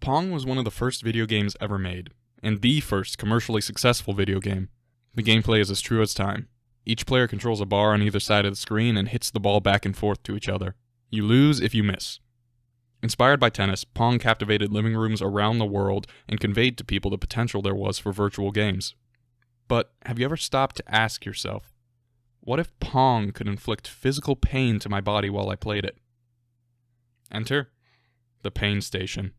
Pong was one of the first video games ever made, and the first commercially successful video game. The gameplay is as true as time. Each player controls a bar on either side of the screen and hits the ball back and forth to each other. You lose if you miss. Inspired by tennis, Pong captivated living rooms around the world and conveyed to people the potential there was for virtual games. But have you ever stopped to ask yourself, what if Pong could inflict physical pain to my body while I played it? Enter the PainStation.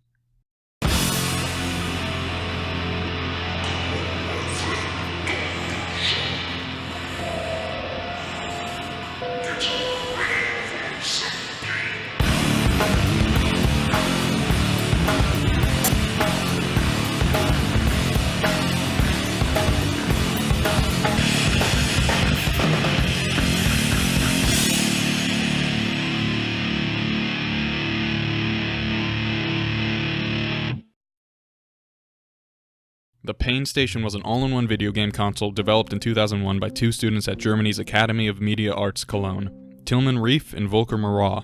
The PainStation was an all-in-one video game console developed in 2001 by two students at Germany's Academy of Media Arts Cologne, Tilman Rief and Folter Mau Mau.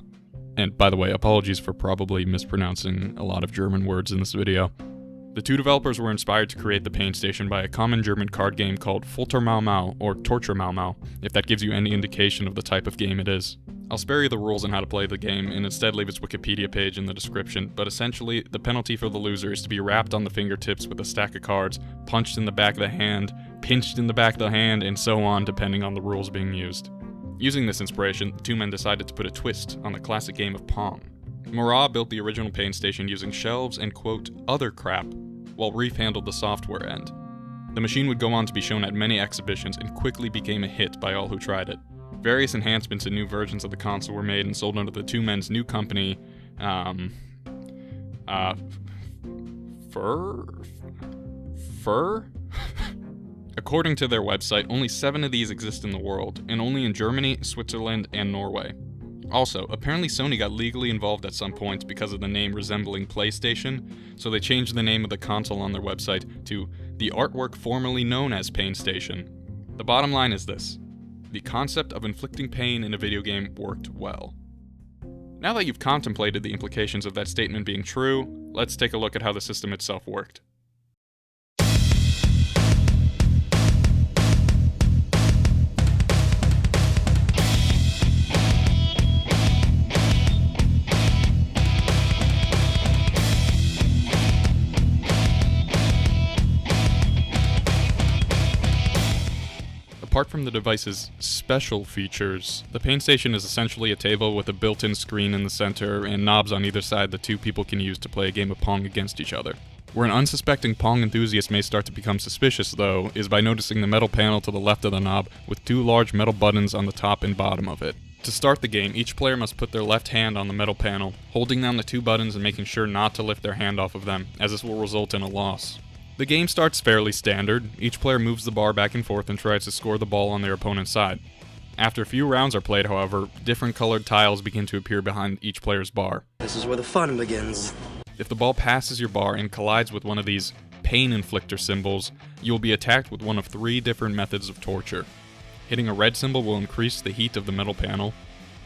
And by the way, apologies for probably mispronouncing a lot of German words in this video. The two developers were inspired to create the PainStation by a common German card game called Folter Mau Mau, or Torture Mau Mau, if that gives you any indication of the type of game it is. I'll spare you the rules on how to play the game and instead leave its Wikipedia page in the description, but essentially, the penalty for the loser is to be wrapped on the fingertips with a stack of cards, punched in the back of the hand, pinched in the back of the hand, and so on depending on the rules being used. Using this inspiration, the two men decided to put a twist on the classic game of Pong. Mau Mau built the original PainStation using shelves and quote, other crap, while Rief handled the software end. The machine would go on to be shown at many exhibitions and quickly became a hit by all who tried it. Various enhancements and new versions of the console were made and sold under the two men's new company, Fur? According to their website, only 7 of these exist in the world, and only in Germany, Switzerland, and Norway. Also, apparently Sony got legally involved at some point because of the name resembling PlayStation, so they changed the name of the console on their website to the artwork formerly known as PainStation. The bottom line is this. The concept of inflicting pain in a video game worked well. Now that you've contemplated the implications of that statement being true, let's take a look at how the system itself worked. Apart from the device's special features, the PainStation is essentially a table with a built-in screen in the center and knobs on either side that two people can use to play a game of Pong against each other. Where an unsuspecting Pong enthusiast may start to become suspicious, though, is by noticing the metal panel to the left of the knob with 2 large metal buttons on the top and bottom of it. To start the game, each player must put their left hand on the metal panel, holding down the 2 buttons and making sure not to lift their hand off of them, as this will result in a loss. The game starts fairly standard. Each player moves the bar back and forth and tries to score the ball on their opponent's side. After a few rounds are played, however, different colored tiles begin to appear behind each player's bar. This is where the fun begins. If the ball passes your bar and collides with one of these pain inflictor symbols, you will be attacked with one of 3 different methods of torture. Hitting a red symbol will increase the heat of the metal panel,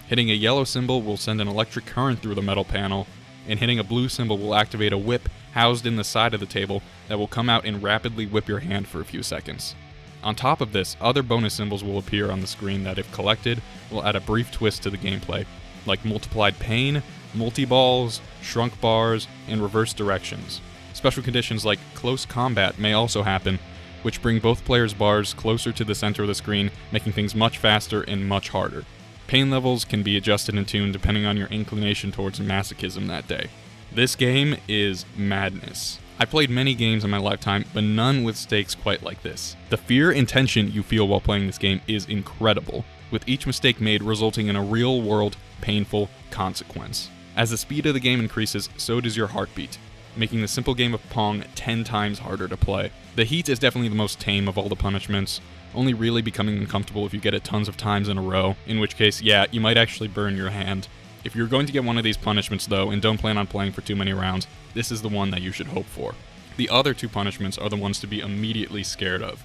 hitting a yellow symbol will send an electric current through the metal panel, and hitting a blue symbol will activate a whip housed in the side of the table that will come out and rapidly whip your hand for a few seconds. On top of this, other bonus symbols will appear on the screen that, if collected, will add a brief twist to the gameplay, like multiplied pain, multi-balls, shrunk bars, and reverse directions. Special conditions like close combat may also happen, which bring both players' bars closer to the center of the screen, making things much faster and much harder. Pain levels can be adjusted and tuned depending on your inclination towards masochism that day. This game is madness. I played many games in my lifetime, but none with stakes quite like this. The fear and tension you feel while playing this game is incredible, with each mistake made resulting in a real-world, painful consequence. As the speed of the game increases, so does your heartbeat, making the simple game of Pong 10 times harder to play. The heat is definitely the most tame of all the punishments, only really becoming uncomfortable if you get it tons of times in a row, in which case, yeah, you might actually burn your hand. If you're going to get one of these punishments though, and don't plan on playing for too many rounds, this is the one that you should hope for. The other 2 punishments are the ones to be immediately scared of.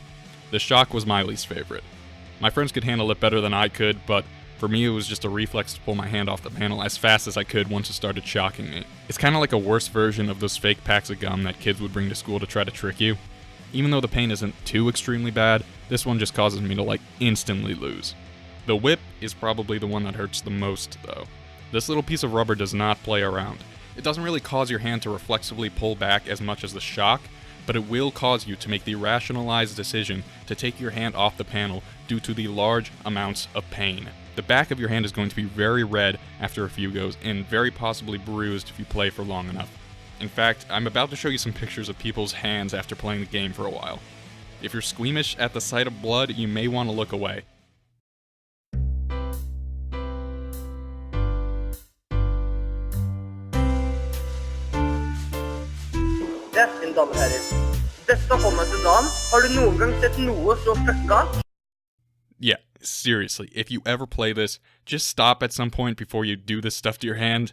The shock was my least favorite. My friends could handle it better than I could, but For me, it was just a reflex to pull my hand off the panel as fast as I could once it started shocking me. It's kind of like a worse version of those fake packs of gum that kids would bring to school to try to trick you. Even though the pain isn't too extremely bad, this one just causes me to instantly lose. The whip is probably the one that hurts the most though. This little piece of rubber does not play around. It doesn't really cause your hand to reflexively pull back as much as the shock, but it will cause you to make the rationalized decision to take your hand off the panel due to the large amounts of pain. The back of your hand is going to be very red after a few goes, and very possibly bruised if you play for long enough. In fact, I'm about to show you some pictures of people's hands after playing the game for a while. If you're squeamish at the sight of blood, you may want to look away. Mine damer og herrer. Beste hånda til dagen. Har du noen gang sett noe så fucka? Yeah, seriously, if you ever play this, just stop at some point before you do this stuff to your hand.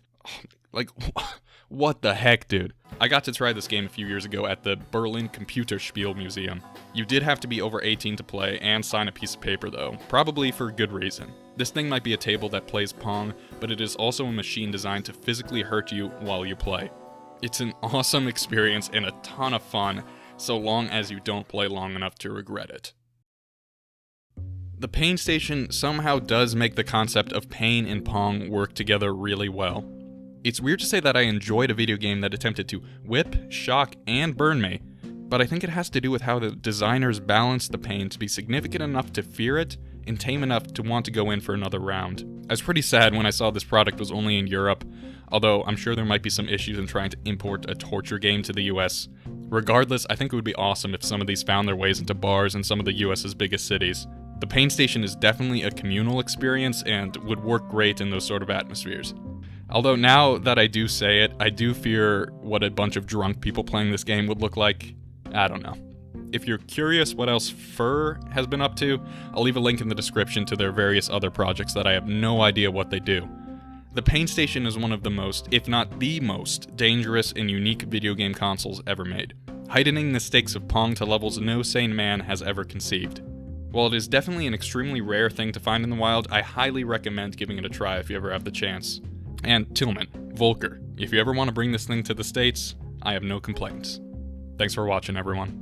What the heck, dude? I got to try this game a few years ago at the Berlin Computerspiel Museum. You did have to be over 18 to play and sign a piece of paper though, probably for good reason. This thing might be a table that plays Pong, but it is also a machine designed to physically hurt you while you play. It's an awesome experience and a ton of fun, so long as you don't play long enough to regret it. The PainStation somehow does make the concept of pain and Pong work together really well. It's weird to say that I enjoyed a video game that attempted to whip, shock, and burn me, but I think it has to do with how the designers balanced the pain to be significant enough to fear it and tame enough to want to go in for another round. I was pretty sad when I saw this product was only in Europe, although I'm sure there might be some issues in trying to import a torture game to the US. Regardless, I think it would be awesome if some of these found their ways into bars in some of the US's biggest cities. The PainStation is definitely a communal experience and would work great in those sort of atmospheres. Although now that I do say it, I do fear what a bunch of drunk people playing this game would look like. I don't know. If you're curious what else Fur has been up to, I'll leave a link in the description to their various other projects that I have no idea what they do. The PainStation is one of the most, if not the most, dangerous and unique video game consoles ever made, heightening the stakes of Pong to levels no sane man has ever conceived. While it is definitely an extremely rare thing to find in the wild, I highly recommend giving it a try if you ever have the chance. And Tillman, Volker, if you ever want to bring this thing to the States, I have no complaints. Thanks for watching, everyone.